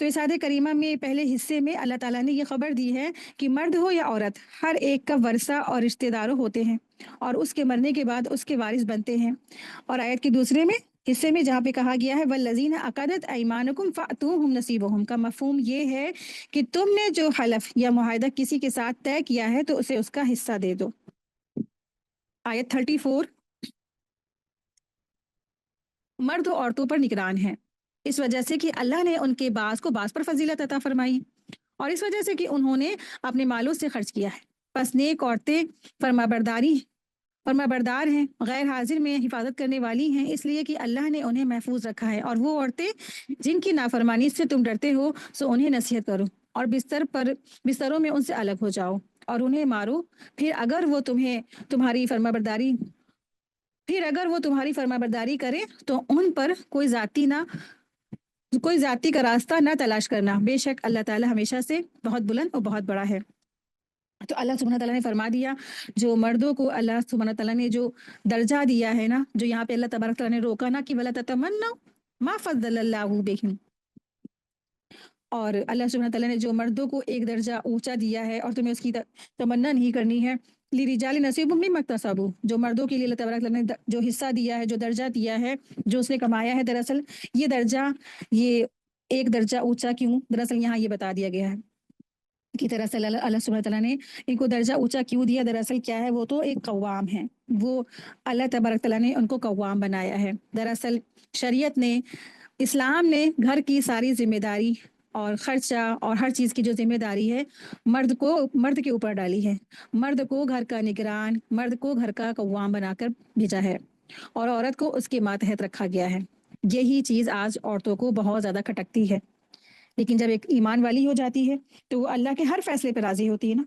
تو اس آیت کریمہ میں پہلے حصے میں اللہ تعالیٰ نے یہ خبر دی ہے کہ مرد ہو یا عورت ہر ایک کا ورثہ اور رشتہ داروں ہوتے ہیں اور اس کے مرنے کے بعد اس کے وارث بنتے ہیں. اور آیت کے دوسرے میں حصے میں جہاں پہ کہا گیا ہے والذین عقدت ایمانکم فاتوہم نصیبہم کا مفہوم یہ ہے کہ تم نے جو حلف یا معاہدہ کسی کے ساتھ طے کیا ہے تو اسے اس کا حصہ دے دو. آیت 34 مرد و عورتوں پر نگران ہے اس وجہ سے کہ اللہ نے ان کے بعض کو بعض پر فضیلت عطا فرمائی اور اس وجہ سے کہ انہوں نے اپنے مالوں سے خرچ کیا ہے. پس نیک عورتیں فرما بردار ہیں غیر حاضر میں حفاظت کرنے والی ہیں اس لیے کہ اللہ نے انہیں محفوظ رکھا ہے. اور وہ عورتیں جن کی نافرمانی سے تم ڈرتے ہو سو انہیں نصیحت کرو اور بستروں میں ان سے الگ ہو جاؤ اور انہیں مارو. پھر اگر وہ تمہاری فرما برداری کرے تو ان پر کوئی ذاتی کا راستہ نہ تلاش کرنا بے شک اللہ تعالی ہمیشہ سے بہت بلند اور بہت بڑا ہے. تو اللہ سبحانہ تعالیٰ نے فرما دیا جو مردوں کو اللہ سبحانہ تعالیٰ نے جو درجہ دیا ہے نا جو یہاں پہ اللہ تبارک تعالیٰ نے روکا نا کہ ولا تتمنوا ما فضل اللہ بہم اور اللہ سبحانہ تعالیٰ نے جو مردوں کو ایک درجہ اونچا دیا ہے اور تمہیں اس کی تمنا نہیں کرنی ہے لِرِجَالِ نَصِیبٌ مِّمَّا اکْتَسَبُوا جو مردوں کے لیے اللہ تبارک تعالیٰ نے جو حصہ دیا ہے جو درجہ دیا ہے جو اس نے کمایا ہے دراصل یہ ایک درجہ اونچا کیوں دراصل یہاں یہ بتا دیا گیا ہے کہ دراصل اللہ سبحانہ تعالیٰ نے ان کو درجہ اونچا کیوں دیا. دراصل کیا ہے وہ تو ایک قوام ہے وہ اللہ تبارک تعالیٰ نے ان کو قوام بنایا ہے. دراصل شریعت نے اسلام نے گھر کی ساری ذمہ داری اور خرچہ اور ہر چیز کی جو ذمہ داری ہے مرد کے اوپر ڈالی ہے. مرد کو گھر کا نگران مرد کو گھر کا قوام بنا کر بھیجا ہے اور عورت کو اس کے ماتحت رکھا گیا ہے. یہی چیز آج عورتوں کو بہت زیادہ کھٹکتی ہے لیکن جب ایک ایمان والی ہو جاتی ہے تو وہ اللہ کے ہر فیصلے پہ راضی ہوتی ہے نا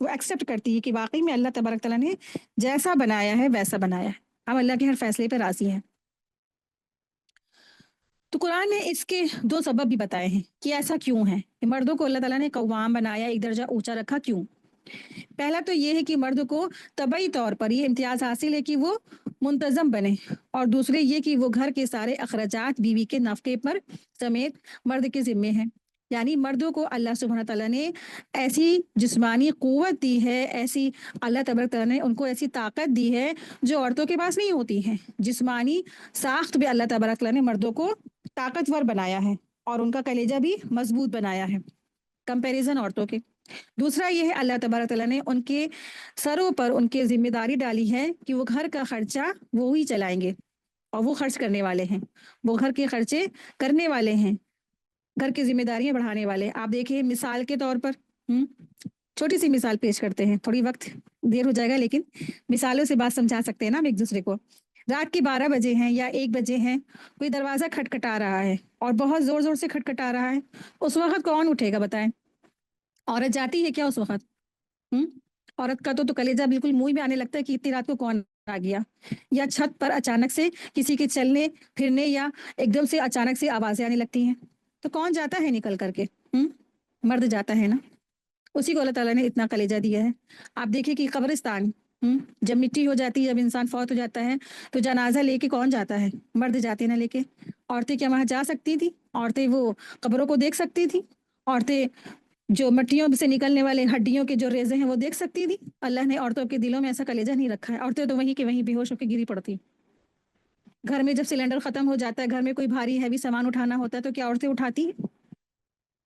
وہ ایکسیپٹ کرتی ہے کہ واقعی میں اللہ تبارک تعالیٰ نے جیسا بنایا ہے ویسا بنایا ہے ہم اللہ کے ہر فیصلے پہ راضی ہیں. تو قرآن نے اس کے 2 سبب بھی بتائے ہیں کہ ایسا کیوں ہے کہ مردوں کو اللہ تعالیٰ نے قوام بنایا ایک درجہ اونچا رکھا کیوں. پہلا تو یہ ہے کہ مرد کو طبعی طور پر یہ امتیاز حاصل ہے کہ وہ منتظم بنے اور دوسرے یہ کہ وہ گھر کے سارے اخراجات بیوی کے نفقے پر سمیت مرد کے ذمے ہیں. یعنی مردوں کو اللہ سبحانہ تعالیٰ نے ایسی جسمانی قوت دی ہے ایسی اللہ تبارک تعالیٰ نے ان کو ایسی طاقت دی ہے جو عورتوں کے پاس نہیں ہوتی ہے. جسمانی ساخت بھی اللہ تبارک تعالیٰ نے مردوں کو طاقتور بنایا ہے اور ان کا کلیجہ بھی مضبوط بنایا ہے کمپیریزن عورتوں کے. دوسرا یہ ہے اللہ تبارک تعالیٰ نے ان کے سروں پر ان کے ذمہ داری ڈالی ہے کہ وہ گھر کا خرچہ وہ ہی چلائیں گے اور وہ خرچ کرنے والے ہیں وہ گھر کے خرچے کرنے والے ہیں گھر کی ذمہ داریاں بڑھانے والے. آپ دیکھیں مثال کے طور پر چھوٹی سی مثال پیش کرتے ہیں تھوڑی وقت دیر ہو جائے گا لیکن مثالوں سے بات سمجھا سکتے ہیں نا ہم ایک دوسرے کو. رات کے 12 بجے ہیں یا 1 بجے ہیں کوئی دروازہ کھٹکھٹا رہا ہے اور بہت زور زور سے کھٹکھٹا رہا ہے. اس وقت کون اٹھے گا بتائیں عورت جاتی ہے کیا اس وقت عورت کا تو کلیجہ بالکل منہ میں آنے لگتا ہے کہ اتنی رات کو کون آ گیا. یا چھت پر اچانک سے کسی کے چلنے پھرنے یا ایک دم سے اچانک سے آوازیں آنے لگتی ہیں تو کون جاتا ہے نکل کر کے مرد جاتا ہے نا. اسی کو اللہ تعالیٰ نے اتنا کلیجہ دیا ہے. آپ دیکھیں کہ قبرستان جب مٹی ہو جاتی ہے جب انسان فوت ہو جاتا ہے تو جنازہ لے کے کون جاتا ہے مرد جاتے نا لے کے. عورتیں کیا وہاں جا سکتی تھی عورتیں وہ قبروں کو دیکھ سکتی تھی عورتیں جو مٹیوں سے نکلنے والے ہڈیوں کے جو ریزے ہیں وہ دیکھ سکتی تھی. اللہ نے عورتوں کے دلوں میں ایسا کلیجہ نہیں رکھا ہے. عورتیں تو وہیں کے وہیں بے ہوش ہو کے گری پڑتی. گھر میں جب سلنڈر ختم ہو جاتا ہے گھر میں کوئی بھاری ہیوی سامان اٹھانا ہوتا ہے تو کیا عورتیں اٹھاتی ہیں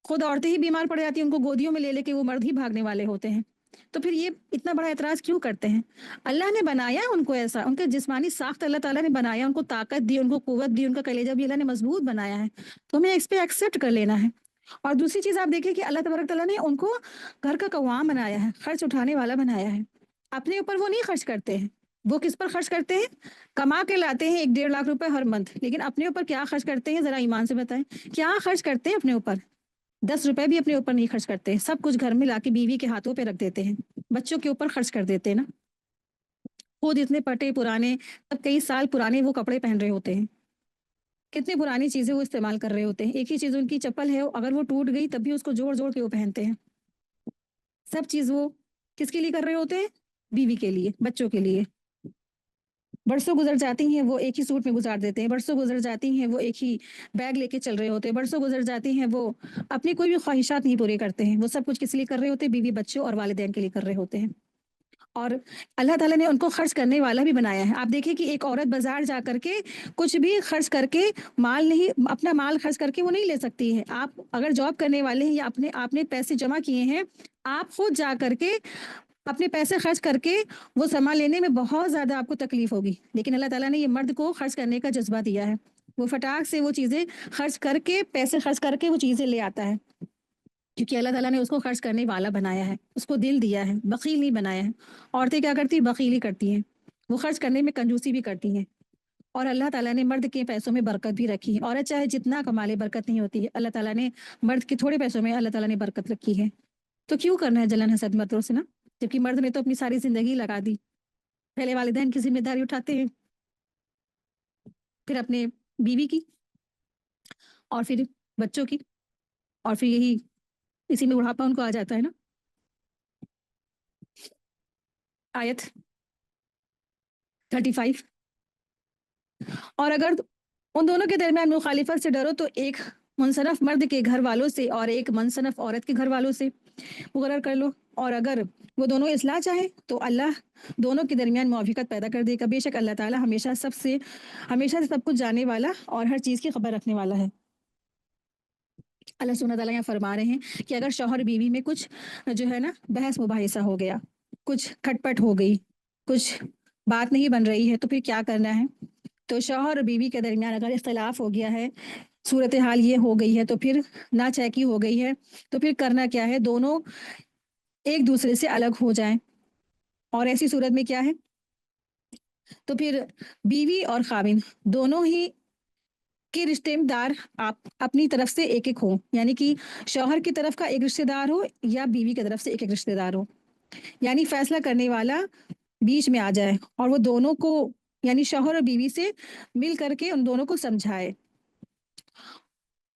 خود عورتیں ہی بیمار پڑ جاتی ہیں ان کو گودیوں میں لے کے وہ مرد ہی بھاگنے والے ہوتے ہیں. تو پھر یہ اتنا بڑا اعتراض کیوں کرتے ہیں. اللہ نے بنایا ان کو ایسا ان کے جسمانی ساخت اللہ تعالیٰ نے بنایا ان کو طاقت دی ان کو قوت دی ان کا کلیجہ بھی اللہ نے مضبوط بنایا ہے تو ہمیں اس پہ ایکسیپٹ کر لینا ہے. اور دوسری چیز آپ دیکھیں کہ اللہ تبارک تعالیٰ نے ان کو گھر کا قوام بنایا ہے خرچ اٹھانے والا بنایا ہے. اپنے اوپر وہ نہیں خرچ کرتے ہیں وہ کس پر خرچ کرتے ہیں کما کے لاتے ہیں 1-1.5 لاکھ روپے ہر منتھ لیکن اپنے اوپر کیا خرچ کرتے ہیں ذرا ایمان سے بتائیں کیا خرچ کرتے ہیں اپنے اوپر 10 روپے بھی اپنے اوپر نہیں خرچ کرتے. سب کچھ گھر میں لا کے بیوی کے ہاتھوں پہ رکھ دیتے ہیں بچوں کے اوپر خرچ کر دیتے ہیں نا. خود اتنے پٹے پرانے کئی سال پرانے وہ کپڑے پہن رہے ہوتے ہیں کتنی پرانی چیزیں وہ استعمال کر رہے ہوتے ہیں. ایک ہی چیز ان کی چپل ہے اگر وہ ٹوٹ گئی تب بھی اس کو جوڑ جوڑ کے وہ پہنتے ہیں. سب چیز وہ کس کے لیے کر رہے ہوتے ہیں بیوی کے لیے بچوں کے لیے. برسوں گزر جاتی ہیں وہ ایک ہی سوٹ میں گزار دیتے ہیں، برسوں گزر جاتی ہیں وہ ایک ہی بیگ لے کے چل رہے ہوتے ہیں، برسوں گزر جاتی ہیں وہ اپنی کوئی بھی خواہشات نہیں پورے کرتے ہیں، وہ سب کچھ کس لیے کر رہے ہوتے ہیں؟ بیوی بچوں اور والدین کے لیے کر رہے ہوتے ہیں۔ اور اللہ تعالیٰ نے ان کو خرچ کرنے والا بھی بنایا ہے۔ آپ دیکھیں کہ ایک عورت بازار جا کر کے کچھ بھی خرچ کر کے مال نہیں، اپنا مال خرچ کر کے وہ نہیں لے سکتی ہے۔ آپ اگر جاب کرنے والے ہیں یا آپ نے پیسے جمع کیے ہیں، آپ خود جا کر کے اپنے پیسے خرچ کر کے وہ سامان لینے میں بہت زیادہ آپ کو تکلیف ہوگی، لیکن اللہ تعالیٰ نے یہ مرد کو خرچ کرنے کا جذبہ دیا ہے، وہ فٹاک سے وہ چیزیں خرچ کر کے، پیسے خرچ کر کے وہ چیزیں لے آتا ہے، کیونکہ اللہ تعالیٰ نے اس کو خرچ کرنے والا بنایا ہے، اس کو دل دیا ہے، بخیل نہیں بنایا ہے۔ عورتیں کیا کرتی؟ بخیلی کرتی ہیں، وہ خرچ کرنے میں کنجوسی بھی کرتی ہیں۔ اور اللہ تعالیٰ نے مرد کے پیسوں میں برکت بھی رکھی ہے، عورت چاہے جتنا کما لے برکت نہیں ہوتی ہے، اللہ تعالیٰ نے مرد کے تھوڑے پیسوں میں اللہ تعالیٰ نے برکت رکھی ہے۔ تو کیوں کرنا ہے جلن حسد مردوں سے نا؟ جبکہ مرد نے تو اپنی ساری زندگی لگا دی، پہلے والدین کی ذمہ داری اٹھاتے ہیں، پھر اپنے بیوی کی، اور پھر بچوں کی، اور پھر یہی اسی میں بڑھاپا ان کو آ جاتا ہے نا۔ آیت 35، اور اگر ان دونوں کے درمیان مخالفت سے ڈرو تو ایک منصرف مرد کے گھر والوں سے اور ایک منصرف عورت کے گھر والوں سے مقرر کر لو، اور اگر وہ دونوں اصلاح چاہیں تو اللہ دونوں کے درمیان موافقت پیدا کر دے گا، بے شک اللہ تعالیٰ ہمیشہ سے سب کچھ جاننے والا اور ہر چیز کی خبر رکھنے والا ہے۔ اللہ سبحانہ تعالیٰ یہاں فرما رہے ہیں کہ اگر شوہر بیوی میں کچھ جو ہے نا بحث مباحثہ ہو گیا، کچھ کھٹ پٹ ہو گئی، کچھ بات نہیں بن رہی ہے، تو پھر کیا کرنا ہے؟ تو شوہر اور بیوی کے درمیان اگر اختلاف ہو گیا ہے، صورتحال یہ ہو گئی ہے، تو پھر ناچیکی ہو گئی ہے، تو پھر کرنا کیا ہے؟ دونوں ایک دوسرے سے الگ ہو جائیں، اور ایسی صورت میں کیا ہے؟ تو پھر بیوی اور خاوند دونوں ہی کے رشتے دار آپ اپنی طرف سے ایک ایک ہو، یعنی کہ شوہر کی طرف کا ایک رشتے دار ہو یا بیوی کی طرف سے ایک ایک رشتے دار ہو، یعنی فیصلہ کرنے والا بیچ میں آ جائے، اور وہ دونوں کو یعنی شوہر اور بیوی سے مل کر کے ان دونوں کو سمجھائے،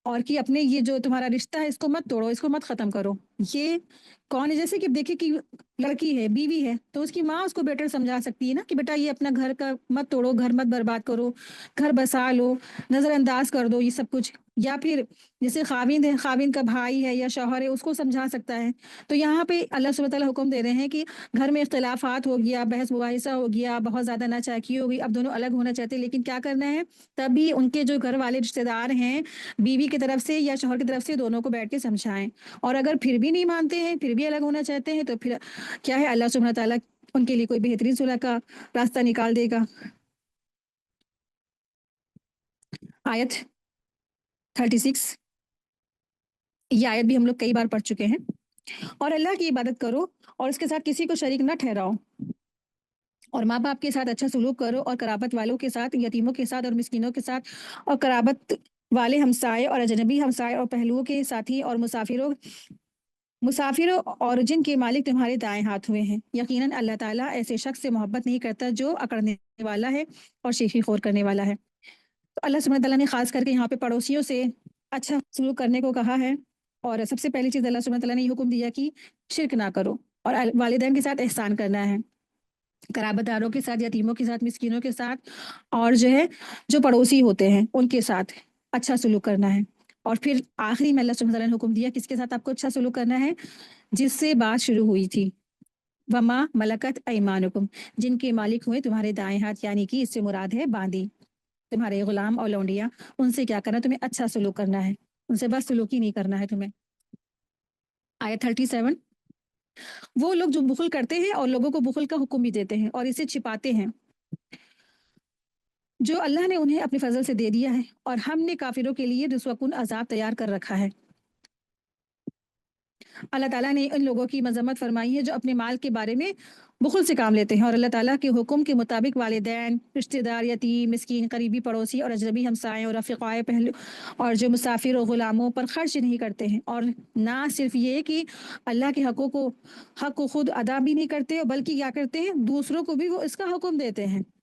اور کہ اپنے یہ جو تمہارا رشتہ ہے اس کو مت توڑو، اس کو مت ختم کرو۔ یہ کون ہے؟ جیسے کہ دیکھیں کہ لڑکی ہے، بیوی ہے، تو اس کی ماں اس کو بیٹر سمجھا سکتی ہے نا کہ بیٹا یہ اپنا گھر کا مت توڑو، گھر مت برباد کرو، گھر بسا لو، نظر انداز کر دو یہ سب کچھ۔ یا پھر جیسے خاوند ہے، خاوند کا بھائی ہے یا شوہر ہے، اس کو سمجھا سکتا ہے۔ تو یہاں پہ اللہ سبحانہ تعالیٰ حکم دے رہے ہیں کہ گھر میں اختلافات ہو گیا، بحث مباحثہ ہو گیا، بہت زیادہ ناچاکی ہو گئی، اب دونوں الگ ہونا چاہتے ہیں، لیکن کیا کرنا ہے؟ تبھی ان کے جو گھر والے رشتے دار ہیں بیوی کی طرف سے یا شوہر کی طرف سے، دونوں کو بیٹھ کے سمجھائیں، اور اگر پھر بھی نہیں مانتے ہیں، پھر بھی الگ ہونا چاہتے ہیں، تو پھر کیا ہے؟ اللہ سبحانہ تعالیٰ ان کے لیے کوئی بہترین صلح کا راستہ نکال دے گا۔ آیت 36، یہ آیت بھی ہم لوگ کئی بار پڑھ چکے ہیں۔ اور اللہ کی عبادت کرو اور اس کے ساتھ کسی کو شریک نہ ٹھہراؤ، اور ماں باپ کے ساتھ اچھا سلوک کرو، اور قرابت والوں کے ساتھ، یتیموں کے ساتھ اور مسکینوں کے ساتھ، اور قرابت والے ہمسائے اور اجنبی ہمسائے اور پہلوؤں کے ساتھی اور مسافروں اور جن کے مالک تمہارے دائیں ہاتھ ہوئے ہیں، یقیناً اللہ تعالیٰ ایسے شخص سے محبت نہیں کرتا جو اکڑنے والا ہے اور شیخی خور کرنے والا ہے۔ تو اللہ سبحانہ تعالیٰ نے خاص کر کے یہاں پہ پڑوسیوں سے اچھا سلوک کرنے کو کہا ہے، اور سب سے پہلی چیز اللہ سبحانہ تعالیٰ نے یہ حکم دیا کہ شرک نہ کرو، اور والدین کے ساتھ احسان کرنا ہے، قرابت داروں کے ساتھ، یتیموں کے ساتھ، مسکینوں کے ساتھ، اور جو ہے جو پڑوسی ہوتے ہیں ان کے ساتھ اچھا سلوک کرنا ہے۔ اور پھر آخری میں اللہ سبحانہ تعالیٰ نے حکم دیا کس کے ساتھ آپ کو اچھا سلوک کرنا ہے؟ جس سے بات شروع ہوئی تھی، وما ملکت ایمانکم، جن کے مالک ہوئے تمہارے دائیں ہاتھ، یعنی کہ اس سے مراد ہے باندی، تمہارے غلام اور لونڈیاں، ان سے کیا کرنا؟ تمہیں اچھا سلوک کرنا ہے، ان سے بس سلوک ہی نہیں کرنا ہے تمہیں۔ آیت 37، وہ لوگ جو بخل کرتے ہیں اور لوگوں کو بخل کا حکم بھی دیتے ہیں اور اسے چھپاتے ہیں جو اللہ نے انہیں اپنے فضل سے دے دیا ہے، اور ہم نے کافروں کے لیے رسوا کن عذاب تیار کر رکھا ہے۔ اللہ تعالیٰ نے ان لوگوں کی مذمت فرمائی ہے جو اپنے مال کے بارے میں بخل سے کام لیتے ہیں، اور اللہ تعالیٰ کے حکم کے مطابق والدین، رشتہ دار، یتیم، مسکین، قریبی پڑوسی اور اجنبی ہمسائے اور رفقائے پہلو اور جو مسافر و غلاموں پر خرچ نہیں کرتے ہیں، اور نہ صرف یہ کہ اللہ کے حق کو خود ادا بھی نہیں کرتے، بلکہ کیا کرتے ہیں؟ دوسروں کو بھی وہ اس کا حکم دیتے ہیں۔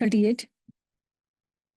38।